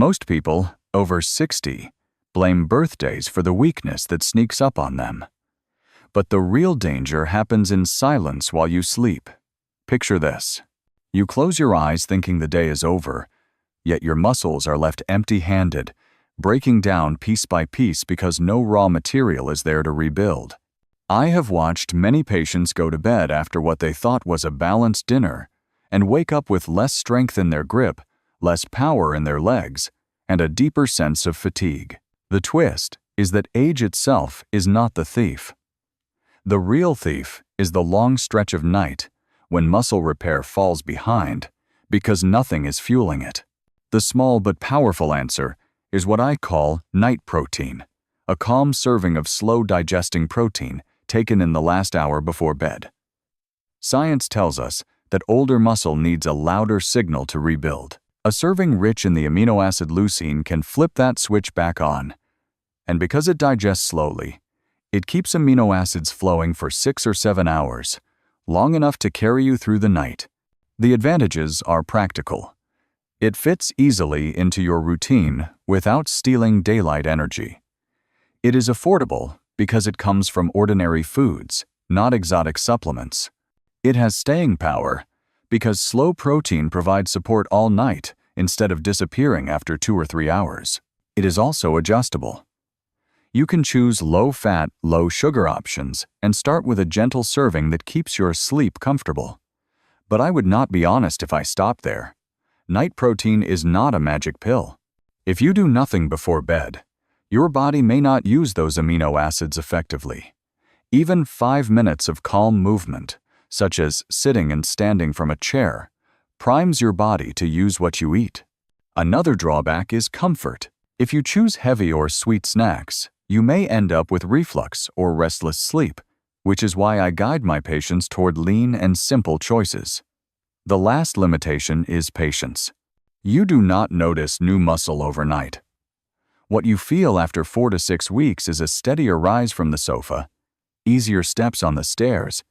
Most people, over 60, blame birthdays for the weakness that sneaks up on them. But the real danger happens in silence while you sleep. Picture this. You close your eyes thinking the day is over, yet your muscles are left empty-handed, breaking down piece by piece because no raw material is there to rebuild. I have watched many patients go to bed after what they thought was a balanced dinner and wake up with less strength in their grip, less power in their legs, and a deeper sense of fatigue. The twist is that age itself is not the thief. The real thief is the long stretch of night when muscle repair falls behind because nothing is fueling it. The small but powerful answer is what I call night protein, a calm serving of slow-digesting protein taken in the last hour before bed. Science tells us that older muscle needs a louder signal to rebuild. A serving rich in the amino acid leucine can flip that switch back on. And because it digests slowly, it keeps amino acids flowing for 6 or 7 hours, long enough to carry you through the night. The advantages are practical. It fits easily into your routine without stealing daylight energy. It is affordable because it comes from ordinary foods, not exotic supplements. It has staying power because slow protein provides support all night instead of disappearing after 2 or 3 hours. It is also adjustable. You can choose low-fat, low-sugar options and start with a gentle serving that keeps your sleep comfortable. But I would not be honest if I stopped there. Night protein is not a magic pill. If you do nothing before bed, your body may not use those amino acids effectively. Even 5 minutes of calm movement, such as sitting and standing from a chair, primes your body to use what you eat. Another drawback is comfort. If you choose heavy or sweet snacks, you may end up with reflux or restless sleep, which is why I guide my patients toward lean and simple choices. The last limitation is patience. You do not notice new muscle overnight. What you feel after 4 to 6 weeks is a steadier rise from the sofa, easier steps on the stairs,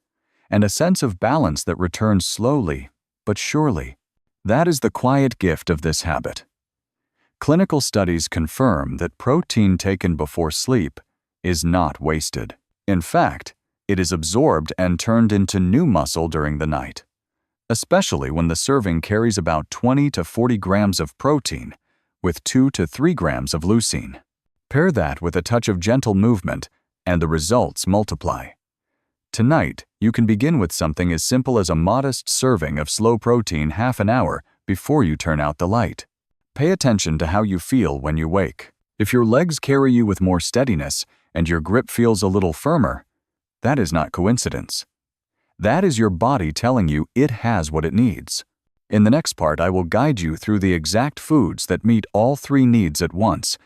and a sense of balance that returns slowly but surely. That is the quiet gift of this habit. Clinical studies confirm that protein taken before sleep is not wasted. In fact, it is absorbed and turned into new muscle during the night, especially when the serving carries about 20 to 40 grams of protein with 2 to 3 grams of leucine. Pair that with a touch of gentle movement, and the results multiply. Tonight, you can begin with something as simple as a modest serving of slow protein half an hour before you turn out the light. Pay attention to how you feel when you wake. If your legs carry you with more steadiness and your grip feels a little firmer, that is not coincidence. That is your body telling you it has what it needs. In the next part, I will guide you through the exact foods that meet all 3 needs at once,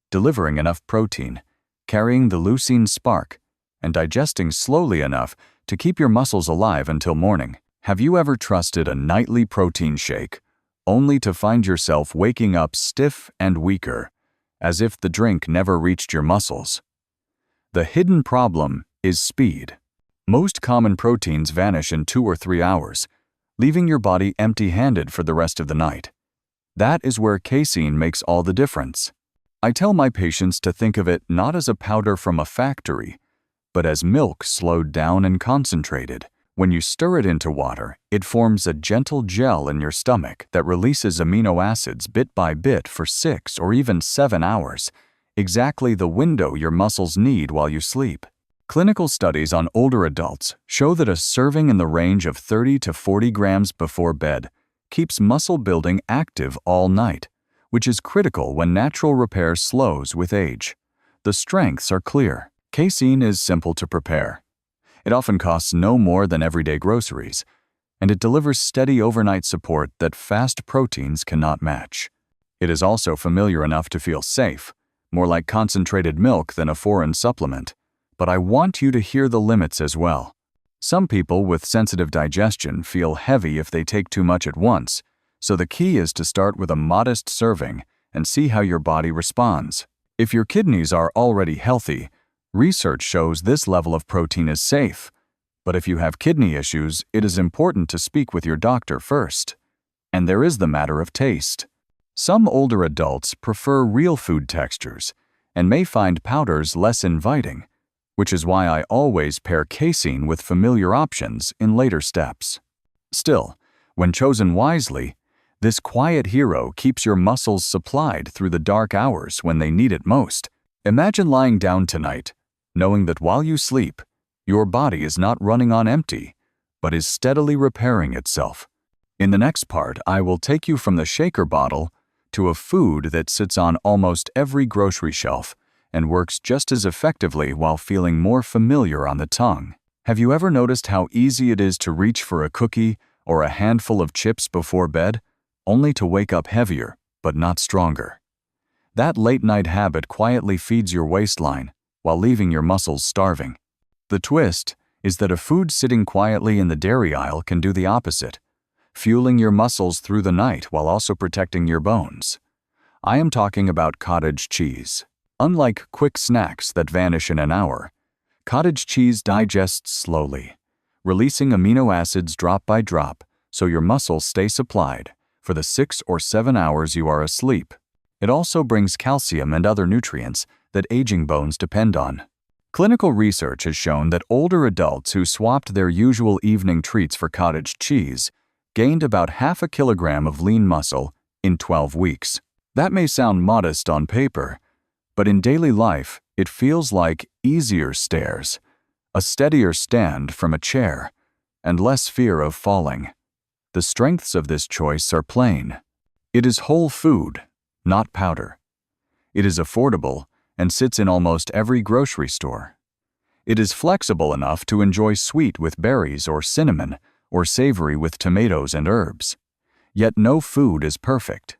delivering enough protein, carrying the leucine spark, and digesting slowly enough to keep your muscles alive until morning. Have you ever trusted a nightly protein shake, only to find yourself waking up stiff and weaker, as if the drink never reached your muscles? The hidden problem is speed. Most common proteins vanish in 2 or 3 hours, leaving your body empty-handed for the rest of the night. That is where casein makes all the difference. I tell my patients to think of it not as a powder from a factory, but as milk slowed down and concentrated. When you stir it into water, it forms a gentle gel in your stomach that releases amino acids bit by bit for 6 or even 7 hours, exactly the window your muscles need while you sleep. Clinical studies on older adults show that a serving in the range of 30 to 40 grams before bed keeps muscle building active all night, which is critical when natural repair slows with age. The strengths are clear. Casein is simple to prepare. It often costs no more than everyday groceries, and it delivers steady overnight support that fast proteins cannot match. It is also familiar enough to feel safe, more like concentrated milk than a foreign supplement. But I want you to hear the limits as well. Some people with sensitive digestion feel heavy if they take too much at once, so the key is to start with a modest serving and see how your body responds. If your kidneys are already healthy, research shows this level of protein is safe. But if you have kidney issues, it is important to speak with your doctor first. And there is the matter of taste. Some older adults prefer real food textures and may find powders less inviting, which is why I always pair casein with familiar options in later steps. Still, when chosen wisely, this quiet hero keeps your muscles supplied through the dark hours when they need it most. Imagine lying down tonight, knowing that while you sleep, your body is not running on empty, but is steadily repairing itself. In the next part, I will take you from the shaker bottle to a food that sits on almost every grocery shelf and works just as effectively while feeling more familiar on the tongue. Have you ever noticed how easy it is to reach for a cookie or a handful of chips before bed, only to wake up heavier, but not stronger? That late-night habit quietly feeds your waistline while leaving your muscles starving. The twist is that a food sitting quietly in the dairy aisle can do the opposite, fueling your muscles through the night while also protecting your bones. I am talking about cottage cheese. Unlike quick snacks that vanish in an hour, cottage cheese digests slowly, releasing amino acids drop by drop so your muscles stay supplied for the 6 or 7 hours you are asleep. It also brings calcium and other nutrients that aging bones depend on. Clinical research has shown that older adults who swapped their usual evening treats for cottage cheese gained about half a kilogram of lean muscle in 12 weeks. That may sound modest on paper, but in daily life, it feels like easier stairs, a steadier stand from a chair, and less fear of falling. The strengths of this choice are plain. It is whole food, not powder. It is affordable and sits in almost every grocery store. It is flexible enough to enjoy sweet with berries or cinnamon, or savory with tomatoes and herbs. Yet no food is perfect.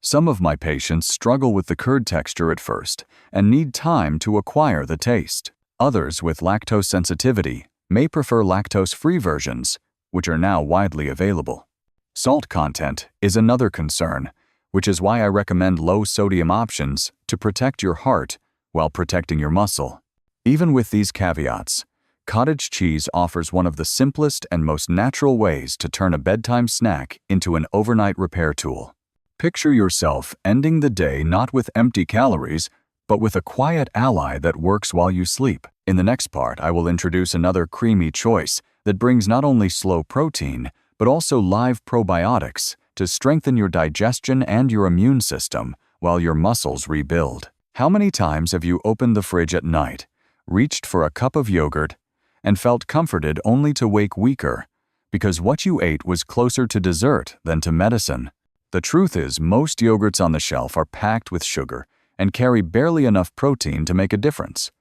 Some of my patients struggle with the curd texture at first and need time to acquire the taste. Others with lactose sensitivity may prefer lactose-free versions, which are now widely available. Salt content is another concern, which is why I recommend low-sodium options to protect your heart while protecting your muscle. Even with these caveats, cottage cheese offers one of the simplest and most natural ways to turn a bedtime snack into an overnight repair tool. Picture yourself ending the day not with empty calories, but with a quiet ally that works while you sleep. In the next part, I will introduce another creamy choice that brings not only slow protein, but also live probiotics to strengthen your digestion and your immune system while your muscles rebuild. How many times have you opened the fridge at night, reached for a cup of yogurt, and felt comforted only to wake weaker because what you ate was closer to dessert than to medicine? The truth is, most yogurts on the shelf are packed with sugar and carry barely enough protein to make a difference.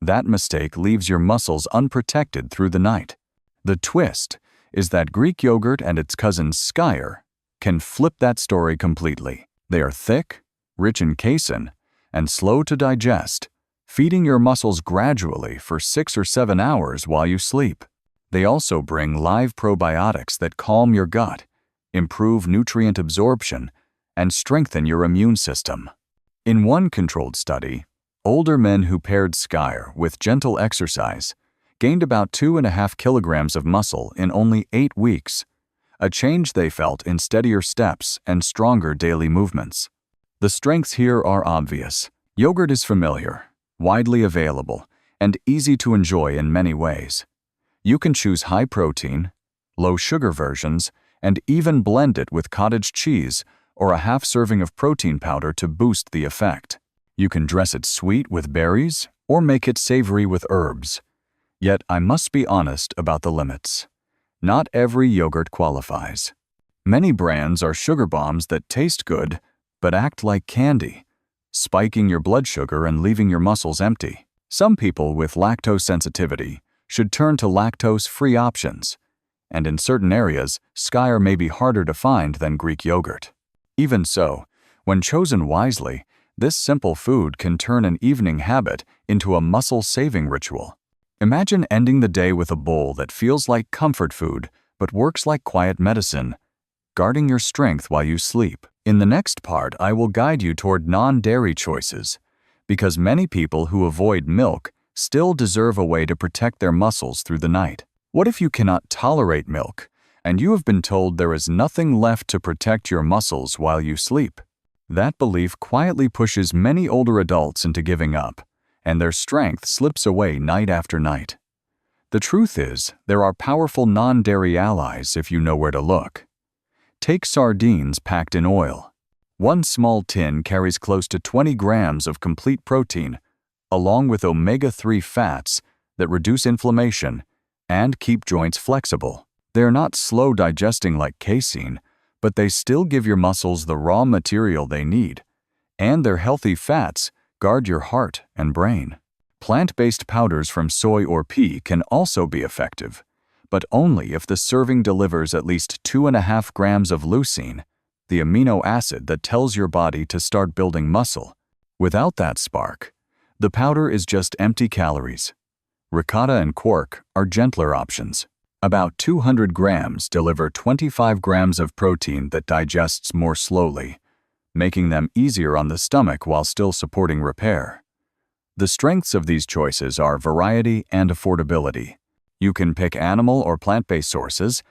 That mistake leaves your muscles unprotected through the night. The twist is that Greek yogurt and its cousin skyr can flip that story completely. They are thick, rich in casein, and slow to digest, feeding your muscles gradually for 6 or 7 hours while you sleep. They also bring live probiotics that calm your gut, improve nutrient absorption, and strengthen your immune system. In one controlled study, older men who paired skyr with gentle exercise gained about 2.5 kilograms of muscle in only 8 weeks, a change they felt in steadier steps and stronger daily movements. The strengths here are obvious. Yogurt is familiar, widely available, and easy to enjoy in many ways. You can choose high-protein, low-sugar versions, and even blend it with cottage cheese or a half serving of protein powder to boost the effect. You can dress it sweet with berries or make it savory with herbs. Yet I must be honest about the limits. Not every yogurt qualifies. Many brands are sugar bombs that taste good but act like candy, spiking your blood sugar and leaving your muscles empty. Some people with lactose sensitivity should turn to lactose-free options, and in certain areas, skyr may be harder to find than Greek yogurt. Even so, when chosen wisely, this simple food can turn an evening habit into a muscle-saving ritual. Imagine ending the day with a bowl that feels like comfort food but works like quiet medicine, guarding your strength while you sleep. In the next part, I will guide you toward non-dairy choices, because many people who avoid milk still deserve a way to protect their muscles through the night. What if you cannot tolerate milk, and you have been told there is nothing left to protect your muscles while you sleep? That belief quietly pushes many older adults into giving up, and their strength slips away night after night. The truth is, there are powerful non-dairy allies if you know where to look. Take sardines packed in oil. One small tin carries close to 20 grams of complete protein, along with omega-3 fats that reduce inflammation and keep joints flexible. They're not slow digesting like casein, but they still give your muscles the raw material they need, and their healthy fats guard your heart and brain. Plant-based powders from soy or pea can also be effective, but only if the serving delivers at least 2.5 grams of leucine, the amino acid that tells your body to start building muscle. Without that spark, the powder is just empty calories. Ricotta and quark are gentler options. About 200 grams deliver 25 grams of protein that digests more slowly, making them easier on the stomach while still supporting repair. The strengths of these choices are variety and affordability. You can pick animal or plant-based sources,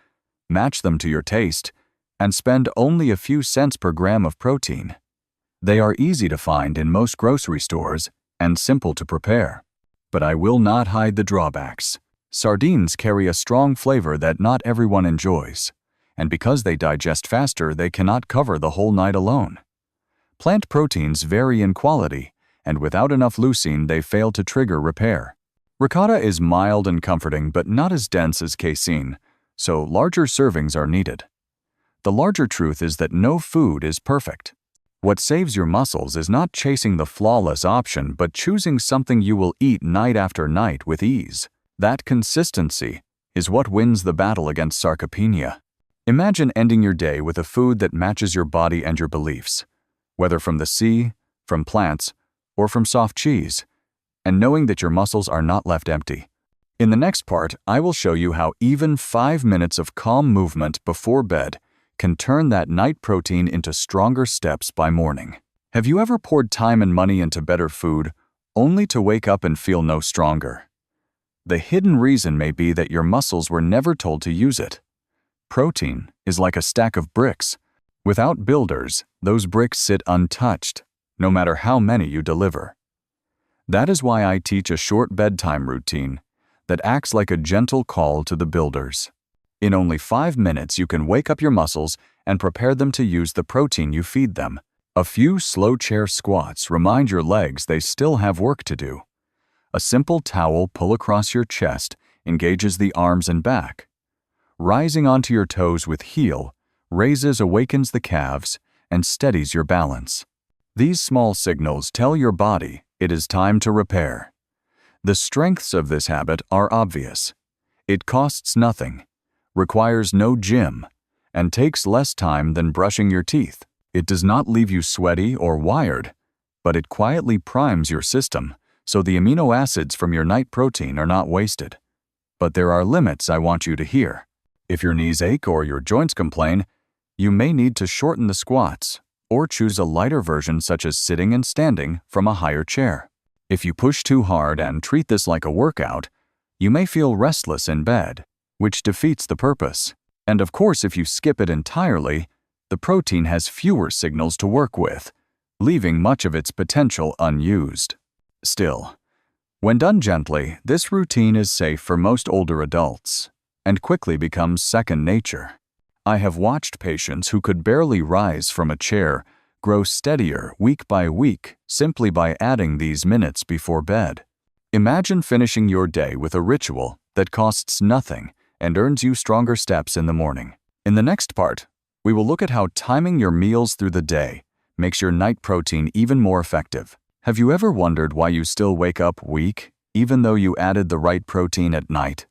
match them to your taste, and spend only a few cents per gram of protein. They are easy to find in most grocery stores and simple to prepare. But I will not hide the drawbacks. Sardines carry a strong flavor that not everyone enjoys, and because they digest faster, they cannot cover the whole night alone. Plant proteins vary in quality, and without enough leucine, they fail to trigger repair. Ricotta is mild and comforting, but not as dense as casein, so larger servings are needed. The larger truth is that no food is perfect. What saves your muscles is not chasing the flawless option, but choosing something you will eat night after night with ease. That consistency is what wins the battle against sarcopenia. Imagine ending your day with a food that matches your body and your beliefs, whether from the sea, from plants, or from soft cheese, and knowing that your muscles are not left empty. In the next part, I will show you how even 5 minutes of calm movement before bed can turn that night protein into stronger steps by morning. Have you ever poured time and money into better food, only to wake up and feel no stronger? The hidden reason may be that your muscles were never told to use it. Protein is like a stack of bricks. Without builders, those bricks sit untouched, no matter how many you deliver. That is why I teach a short bedtime routine that acts like a gentle call to the builders. In only 5 minutes, you can wake up your muscles and prepare them to use the protein you feed them. A few slow chair squats remind your legs they still have work to do. A simple towel pull across your chest engages the arms and back. Rising onto your toes with heel raises awakens the calves and steadies your balance. These small signals tell your body it is time to repair. The strengths of this habit are obvious. It costs nothing, requires no gym, and takes less time than brushing your teeth. It does not leave you sweaty or wired, but it quietly primes your system so the amino acids from your night protein are not wasted. But there are limits I want you to hear. If your knees ache or your joints complain, you may need to shorten the squats or choose a lighter version such as sitting and standing from a higher chair. If you push too hard and treat this like a workout, you may feel restless in bed, which defeats the purpose. And of course, if you skip it entirely, the protein has fewer signals to work with, leaving much of its potential unused. Still, when done gently, this routine is safe for most older adults and quickly becomes second nature. I have watched patients who could barely rise from a chair grow steadier week by week simply by adding these minutes before bed. Imagine finishing your day with a ritual that costs nothing and earns you stronger steps in the morning. In the next part, we will look at how timing your meals through the day makes your night protein even more effective. Have you ever wondered why you still wake up weak, even though you added the right protein at night?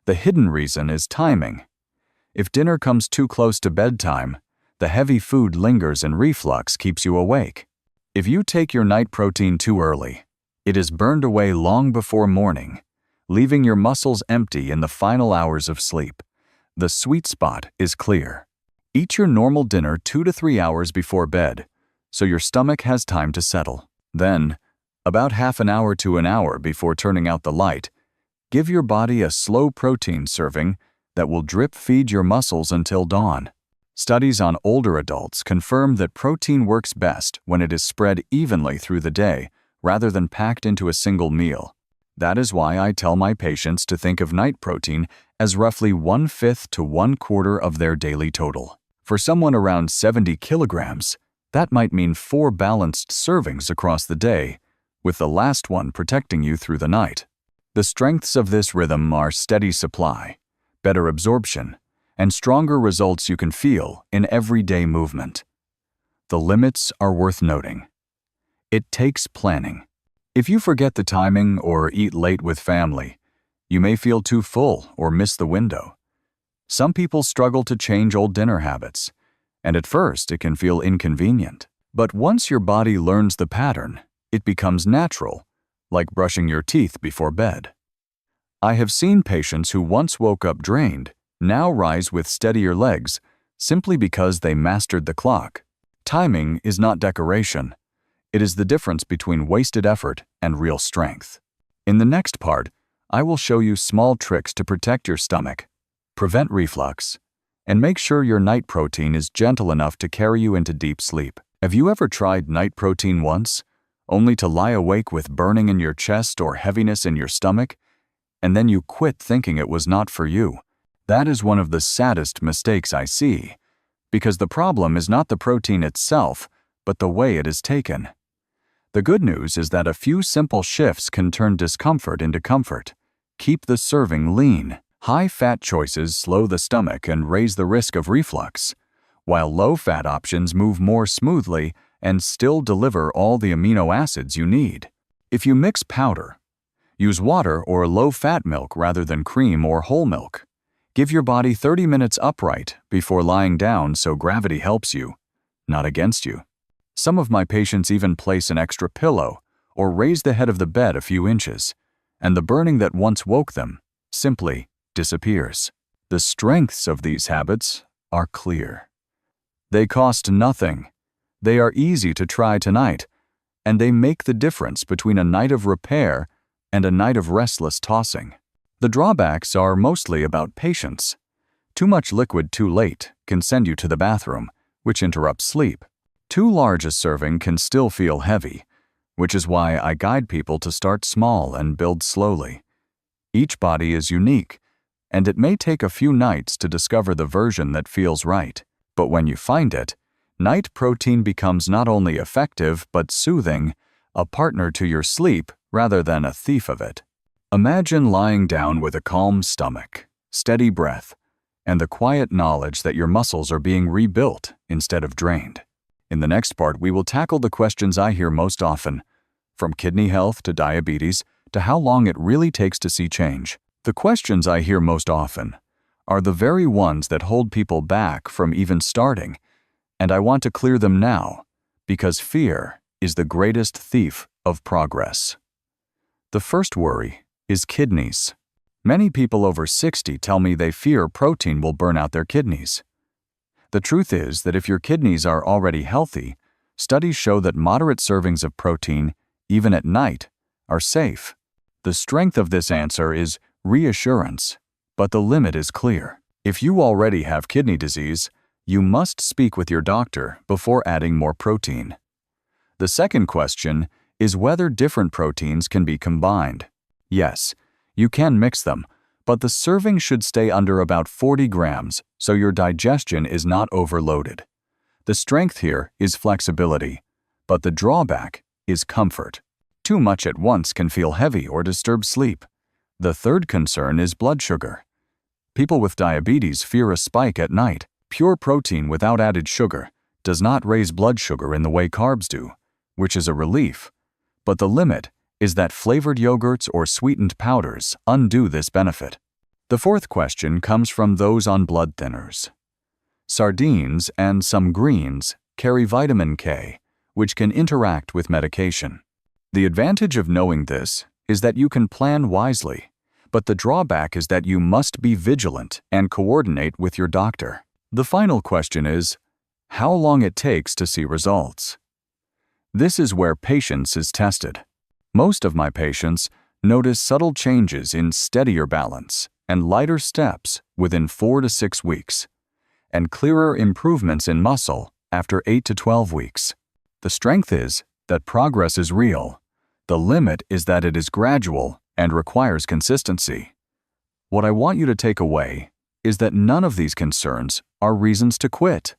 The hidden reason is timing. If dinner comes too close to bedtime, the heavy food lingers and reflux keeps you awake. If you take your night protein too early, it is burned away long before morning, leaving your muscles empty in the final hours of sleep. The sweet spot is clear. Eat your normal dinner 2 to 3 hours before bed, so your stomach has time to settle. Then, about half an hour to an hour before turning out the light, give your body a slow protein serving that will drip feed your muscles until dawn. Studies on older adults confirm that protein works best when it is spread evenly through the day rather than packed into a single meal. That is why I tell my patients to think of night protein as roughly 1/5 to 1/4 of their daily total. For someone around 70 kilograms, that might mean 4 balanced servings across the day, with the last one protecting you through the night. The strengths of this rhythm are steady supply, better absorption, and stronger results you can feel in everyday movement. The limits are worth noting. It takes planning. If you forget the timing or eat late with family, you may feel too full or miss the window. Some people struggle to change old dinner habits, and at first it can feel inconvenient. But once your body learns the pattern, it becomes natural, like brushing your teeth before bed. I have seen patients who once woke up drained now rise with steadier legs simply because they mastered the clock. Timing is not decoration. It is the difference between wasted effort and real strength. In the next part, I will show you small tricks to protect your stomach, prevent reflux, and make sure your night protein is gentle enough to carry you into deep sleep. Have you ever tried night protein once, only to lie awake with burning in your chest or heaviness in your stomach, and then you quit thinking it was not for you? That is one of the saddest mistakes I see, because the problem is not the protein itself, but the way it is taken. The good news is that a few simple shifts can turn discomfort into comfort. Keep the serving lean. High-fat choices slow the stomach and raise the risk of reflux, while low-fat options move more smoothly and still deliver all the amino acids you need. If you mix powder, use water or low-fat milk rather than cream or whole milk. Give your body 30 minutes upright before lying down so gravity helps you, not against you. Some of my patients even place an extra pillow or raise the head of the bed a few inches, and the burning that once woke them simply disappears. The strengths of these habits are clear. They cost nothing. They are easy to try tonight, and they make the difference between a night of repair and a night of restless tossing. The drawbacks are mostly about patience. Too much liquid too late can send you to the bathroom, which interrupts sleep. Too large a serving can still feel heavy, which is why I guide people to start small and build slowly. Each body is unique, and it may take a few nights to discover the version that feels right. But when you find it, night protein becomes not only effective but soothing, a partner to your sleep rather than a thief of it. Imagine lying down with a calm stomach, steady breath, and the quiet knowledge that your muscles are being rebuilt instead of drained. In the next part, we will tackle the questions I hear most often, from kidney health to diabetes to how long it really takes to see change. The questions I hear most often are the very ones that hold people back from even starting, and I want to clear them now, because fear is the greatest thief of progress. The first worry is kidneys. Many people over 60 tell me they fear protein will burn out their kidneys. The truth is that if your kidneys are already healthy, studies show that moderate servings of protein, even at night, are safe. The strength of this answer is reassurance, but the limit is clear. If you already have kidney disease, you must speak with your doctor before adding more protein. The second question is whether different proteins can be combined. Yes, you can mix them, but the serving should stay under about 40 grams so your digestion is not overloaded. The strength here is flexibility, but the drawback is comfort. Too much at once can feel heavy or disturb sleep. The third concern is blood sugar. People with diabetes fear a spike at night. Pure protein without added sugar does not raise blood sugar in the way carbs do, which is a relief. But the limit is that flavored yogurts or sweetened powders undo this benefit. The fourth question comes from those on blood thinners. Sardines and some greens carry vitamin K, which can interact with medication. The advantage of knowing this is that you can plan wisely, but the drawback is that you must be vigilant and coordinate with your doctor. The final question is how long it takes to see results. This is where patience is tested. Most of my patients notice subtle changes in steadier balance and lighter steps within 4 to 6 weeks. and clearer improvements in muscle after 8 to 12 weeks. The strength is that progress is real. The limit is that it is gradual and requires consistency. What I want you to take away is that none of these concerns are reasons to quit.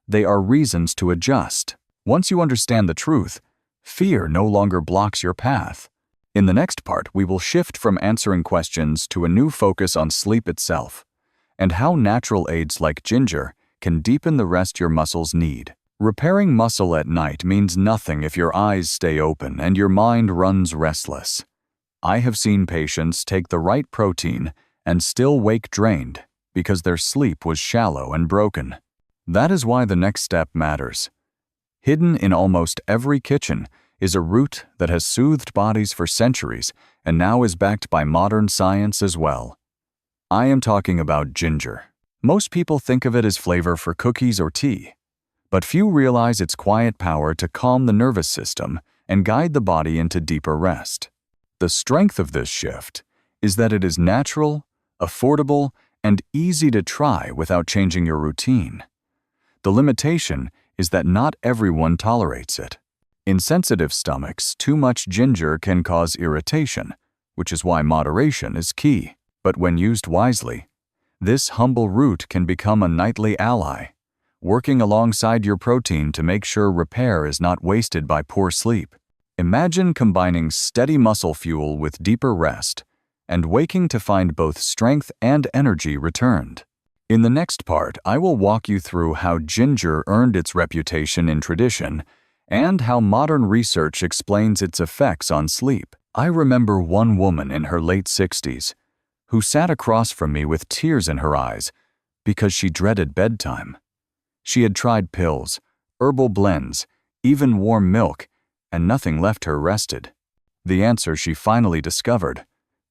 They are reasons to adjust. Once you understand the truth, fear no longer blocks your path. In the next part, we will shift from answering questions to a new focus on sleep itself, and how natural aids like ginger can deepen the rest your muscles need. Repairing muscle at night means nothing if your eyes stay open and your mind runs restless. I have seen patients take the right protein and still wake drained because their sleep was shallow and broken. That is why the next step matters. Hidden in almost every kitchen is a root that has soothed bodies for centuries and now is backed by modern science as well. I am talking about ginger. Most people think of it as flavor for cookies or tea, but few realize its quiet power to calm the nervous system and guide the body into deeper rest. The strength of this shift is that it is natural, affordable, and easy to try without changing your routine. The limitation is that not everyone tolerates it. In sensitive stomachs, too much ginger can cause irritation, which is why moderation is key. But when used wisely, this humble root can become a nightly ally, working alongside your protein to make sure repair is not wasted by poor sleep. Imagine combining steady muscle fuel with deeper rest and waking to find both strength and energy returned. In the next part, I will walk you through how ginger earned its reputation in tradition and how modern research explains its effects on sleep. I remember one woman in her late 60s who sat across from me with tears in her eyes because she dreaded bedtime. She had tried pills, herbal blends, even warm milk, and nothing left her rested. The answer she finally discovered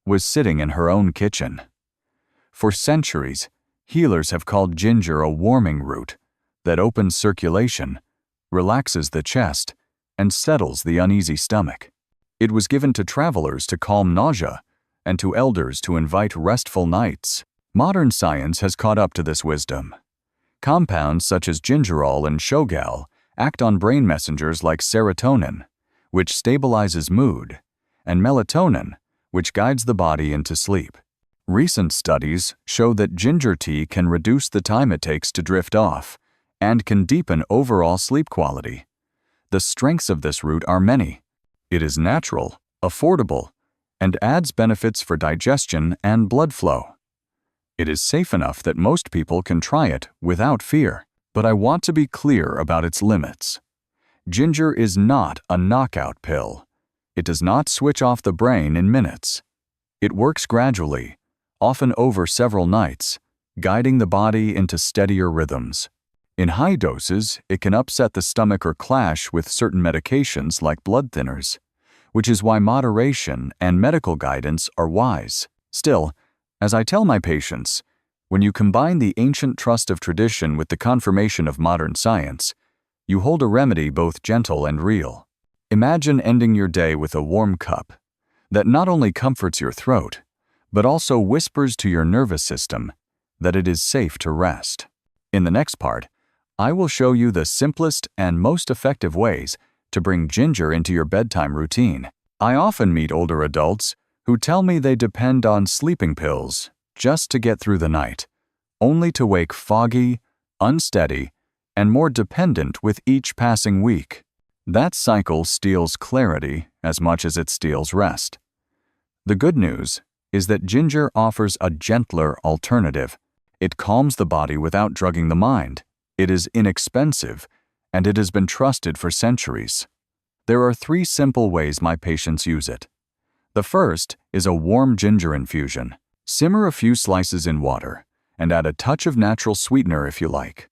was sitting in her own kitchen. For centuries, healers have called ginger a warming root that opens circulation, relaxes the chest, and settles the uneasy stomach. It was given to travelers to calm nausea and to elders to invite restful nights. Modern science has caught up to this wisdom. Compounds such as gingerol and shogal act on brain messengers like serotonin, which stabilizes mood, and melatonin, which guides the body into sleep. Recent studies show that ginger tea can reduce the time it takes to drift off and can deepen overall sleep quality. The strengths of this root are many. It is natural, affordable, and adds benefits for digestion and blood flow. It is safe enough that most people can try it without fear, but I want to be clear about its limits. Ginger is not a knockout pill. It does not switch off the brain in minutes. It works gradually, often over several nights, guiding the body into steadier rhythms. In high doses, it can upset the stomach or clash with certain medications like blood thinners, which is why moderation and medical guidance are wise. Still, as I tell my patients, when you combine the ancient trust of tradition with the confirmation of modern science, you hold a remedy both gentle and real. Imagine ending your day with a warm cup that not only comforts your throat, but also whispers to your nervous system that it is safe to rest. In the next part, I will show you the simplest and most effective ways to bring ginger into your bedtime routine. I often meet older adults who tell me they depend on sleeping pills just to get through the night, only to wake foggy, unsteady, and more dependent with each passing week. That cycle steals clarity as much as it steals rest. The good news is that ginger offers a gentler alternative. It calms the body without drugging the mind. It is inexpensive, and it has been trusted for centuries. There are 3 simple ways my patients use it. The first is a warm ginger infusion. Simmer a few slices in water and add a touch of natural sweetener if you like.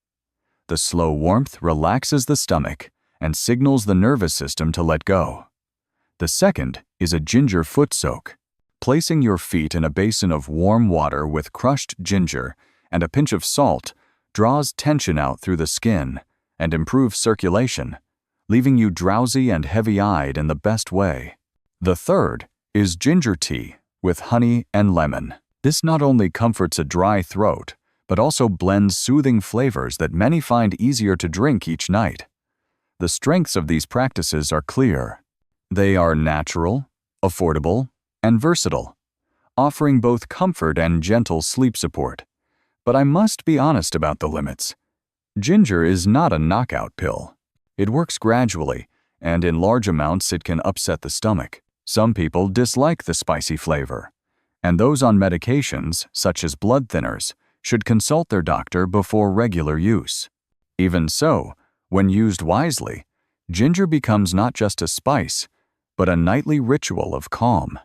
The slow warmth relaxes the stomach and signals the nervous system to let go. The second is a ginger foot soak. Placing your feet in a basin of warm water with crushed ginger and a pinch of salt draws tension out through the skin and improves circulation, leaving you drowsy and heavy-eyed in the best way. The third is ginger tea with honey and lemon. This not only comforts a dry throat, but also blends soothing flavors that many find easier to drink each night. The strengths of these practices are clear. They are natural, affordable, and versatile, offering both comfort and gentle sleep support. But I must be honest about the limits. Ginger is not a knockout pill. It works gradually, and in large amounts it can upset the stomach. Some people dislike the spicy flavor, and those on medications, such as blood thinners, should consult their doctor before regular use. Even so, when used wisely, ginger becomes not just a spice, but a nightly ritual of calm.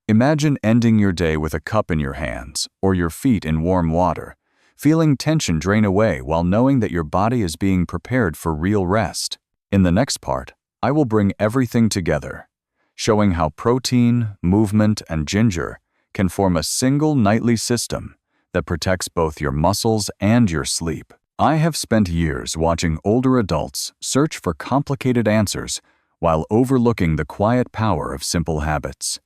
Imagine ending your day with a cup in your hands or your feet in warm water, feeling tension drain away while knowing that your body is being prepared for real rest. In the next part, I will bring everything together, showing how protein, movement, and ginger can form a single nightly system that protects both your muscles and your sleep. I have spent years watching older adults search for complicated answers while overlooking the quiet power of simple habits.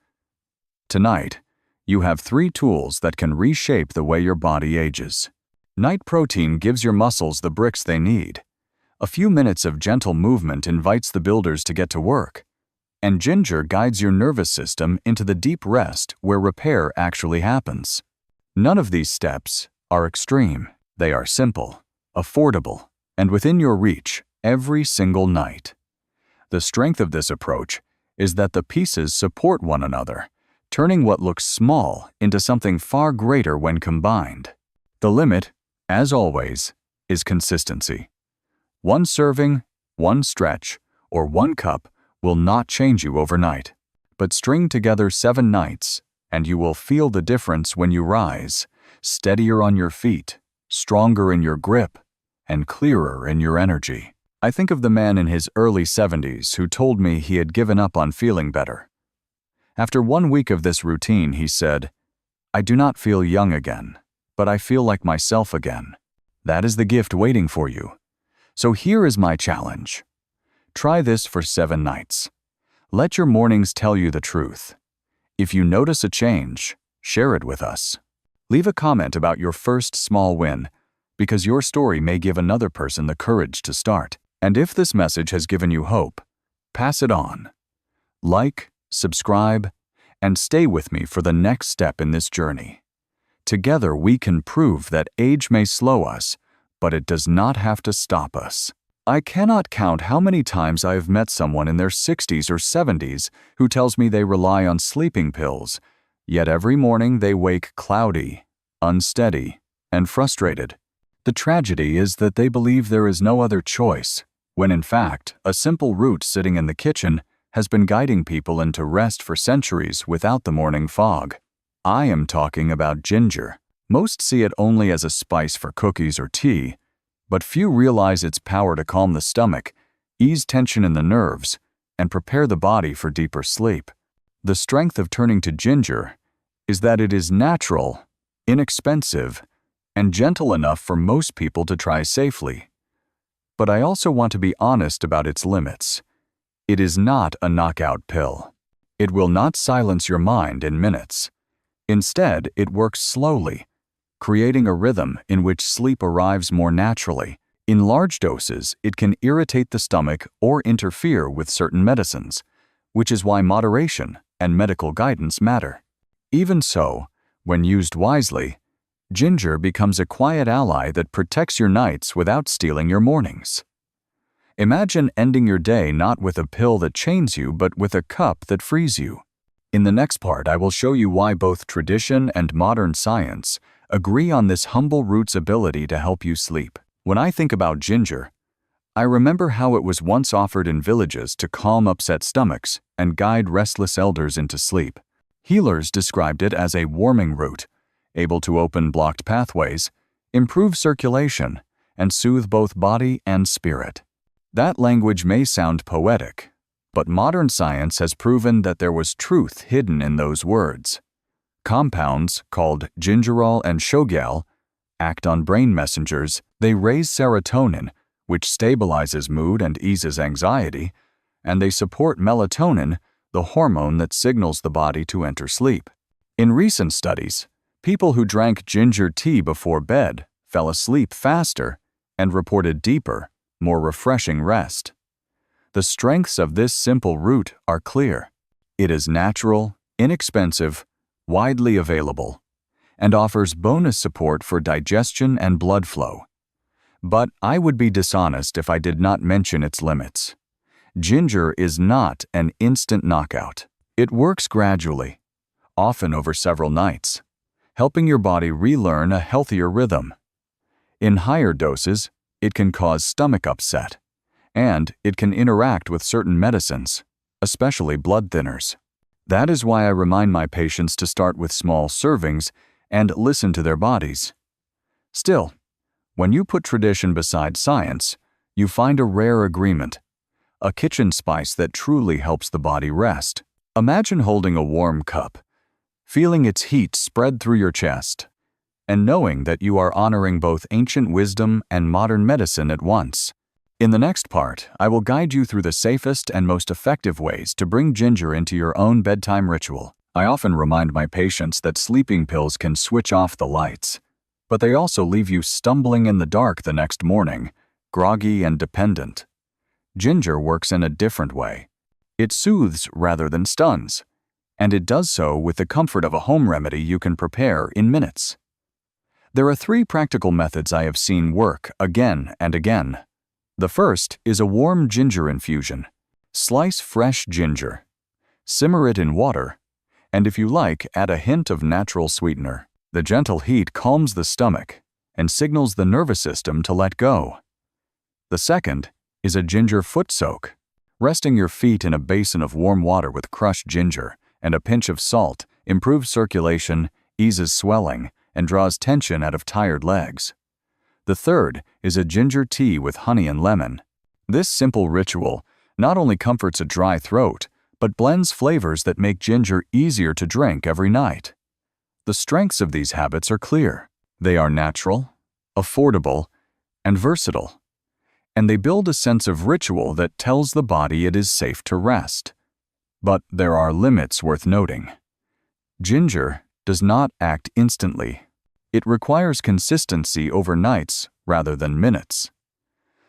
Tonight, you have 3 tools that can reshape the way your body ages. Night protein gives your muscles the bricks they need. A few minutes of gentle movement invites the builders to get to work. And ginger guides your nervous system into the deep rest where repair actually happens. None of these steps are extreme. They are simple, affordable, and within your reach every single night. The strength of this approach is that the pieces support one another, turning what looks small into something far greater when combined. The limit, as always, is consistency. 1 serving, 1 stretch, or 1 cup will not change you overnight, but string together 7 nights, and you will feel the difference when you rise, steadier on your feet, stronger in your grip, and clearer in your energy. I think of the man in his early 70s who told me he had given up on feeling better. After 1 week of this routine, he said, "I do not feel young again, but I feel like myself again." That is the gift waiting for you. So here is my challenge. Try this for 7 nights. Let your mornings tell you the truth. If you notice a change, share it with us. Leave a comment about your first small win, because your story may give another person the courage to start. And if this message has given you hope, pass it on. Like, subscribe, and stay with me for the next step in this journey. Together we can prove that age may slow us, but it does not have to stop us. I cannot count how many times I have met someone in their 60s or 70s who tells me they rely on sleeping pills, yet every morning they wake cloudy, unsteady, and frustrated. The tragedy is that they believe there is no other choice, when in fact, a simple root sitting in the kitchen has been guiding people into rest for centuries without the morning fog. I am talking about ginger. Most see it only as a spice for cookies or tea, but few realize its power to calm the stomach, ease tension in the nerves, and prepare the body for deeper sleep. The strength of turning to ginger is that it is natural, inexpensive, and gentle enough for most people to try safely. But I also want to be honest about its limits. It is not a knockout pill. It will not silence your mind in minutes. Instead, it works slowly, creating a rhythm in which sleep arrives more naturally. In large doses, it can irritate the stomach or interfere with certain medicines, which is why moderation and medical guidance matter. Even so, when used wisely, ginger becomes a quiet ally that protects your nights without stealing your mornings. Imagine ending your day not with a pill that chains you, but with a cup that frees you. In the next part, I will show you why both tradition and modern science agree on this humble root's ability to help you sleep. When I think about ginger, I remember how it was once offered in villages to calm upset stomachs and guide restless elders into sleep. Healers described it as a warming root, able to open blocked pathways, improve circulation, and soothe both body and spirit. That language may sound poetic, but modern science has proven that there was truth hidden in those words. Compounds called gingerol and shogyal act on brain messengers. They raise serotonin, which stabilizes mood and eases anxiety, and they support melatonin, the hormone that signals the body to enter sleep. In recent studies, people who drank ginger tea before bed fell asleep faster, and reported deeper, more refreshing rest. The strengths of this simple root are clear. It is natural, inexpensive, widely available, and offers bonus support for digestion and blood flow. But I would be dishonest if I did not mention its limits. Ginger is not an instant knockout. It works gradually, often over several nights, helping your body relearn a healthier rhythm. In higher doses, it can cause stomach upset, and it can interact with certain medicines, especially blood thinners. That is why I remind my patients to start with small servings and listen to their bodies. Still, when you put tradition beside science, you find a rare agreement, a kitchen spice that truly helps the body rest. Imagine holding a warm cup, feeling its heat spread through your chest, and knowing that you are honoring both ancient wisdom and modern medicine at once. In the next part, I will guide you through the safest and most effective ways to bring ginger into your own bedtime ritual. I often remind my patients that sleeping pills can switch off the lights, but they also leave you stumbling in the dark the next morning, groggy and dependent. Ginger works in a different way. It soothes rather than stuns, and it does so with the comfort of a home remedy you can prepare in minutes. There are 3 practical methods I have seen work again and again. The first is a warm ginger infusion. Slice fresh ginger, simmer it in water, and if you like, add a hint of natural sweetener. The gentle heat calms the stomach and signals the nervous system to let go. The second is a ginger foot soak. Resting your feet in a basin of warm water with crushed ginger and a pinch of salt improves circulation, eases swelling, and draws tension out of tired legs. The third is a ginger tea with honey and lemon. This simple ritual not only comforts a dry throat, but blends flavors that make ginger easier to drink every night. The strengths of these habits are clear. They are natural, affordable, and versatile, and they build a sense of ritual that tells the body it is safe to rest. But there are limits worth noting. Ginger does not act instantly. It requires consistency over nights rather than minutes.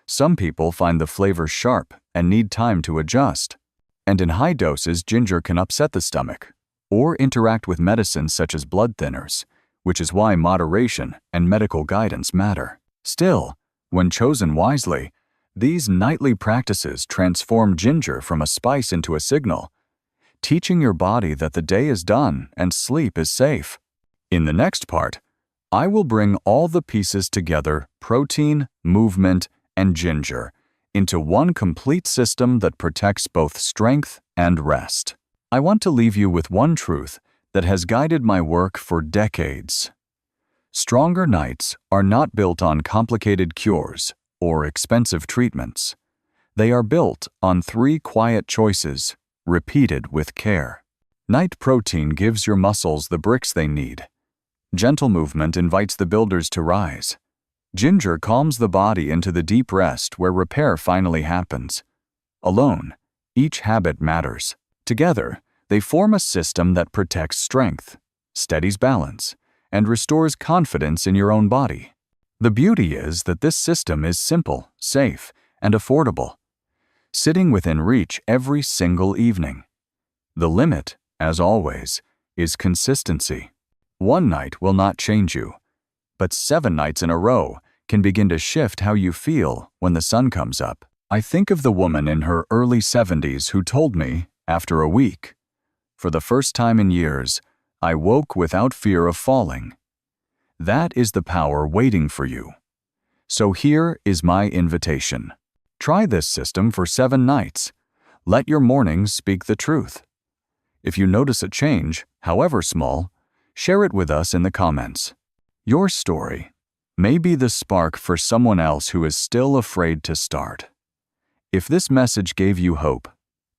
Some people find the flavor sharp and need time to adjust, and in high doses, ginger can upset the stomach or interact with medicines such as blood thinners, which is why moderation and medical guidance matter. Still, when chosen wisely, these nightly practices transform ginger from a spice into a signal, teaching your body that the day is done and sleep is safe. In the next part, I will bring all the pieces together, protein, movement, and ginger, into one complete system that protects both strength and rest. I want to leave you with one truth that has guided my work for decades. Stronger nights are not built on complicated cures or expensive treatments. They are built on 3 quiet choices, repeated with care. Night protein gives your muscles the bricks they need. Gentle movement invites the builders to rise. Ginger calms the body into the deep rest where repair finally happens. Alone, each habit matters. Together, they form a system that protects strength, steadies balance, and restores confidence in your own body. The beauty is that this system is simple, safe, and affordable, sitting within reach every single evening. The limit, as always, is consistency. One night will not change you, but 7 nights in a row can begin to shift how you feel when the sun comes up. I think of the woman in her early 70s who told me, after a week, "For the first time in years, I woke without fear of falling." That is the power waiting for you. So here is my invitation. Try this system for 7 nights. Let your mornings speak the truth. If you notice a change, however small, share it with us in the comments. Your story may be the spark for someone else who is still afraid to start. If this message gave you hope,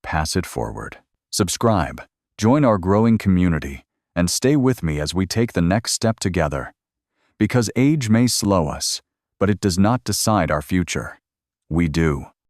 pass it forward. Subscribe, join our growing community, and stay with me as we take the next step together. Because age may slow us, but it does not decide our future. We do.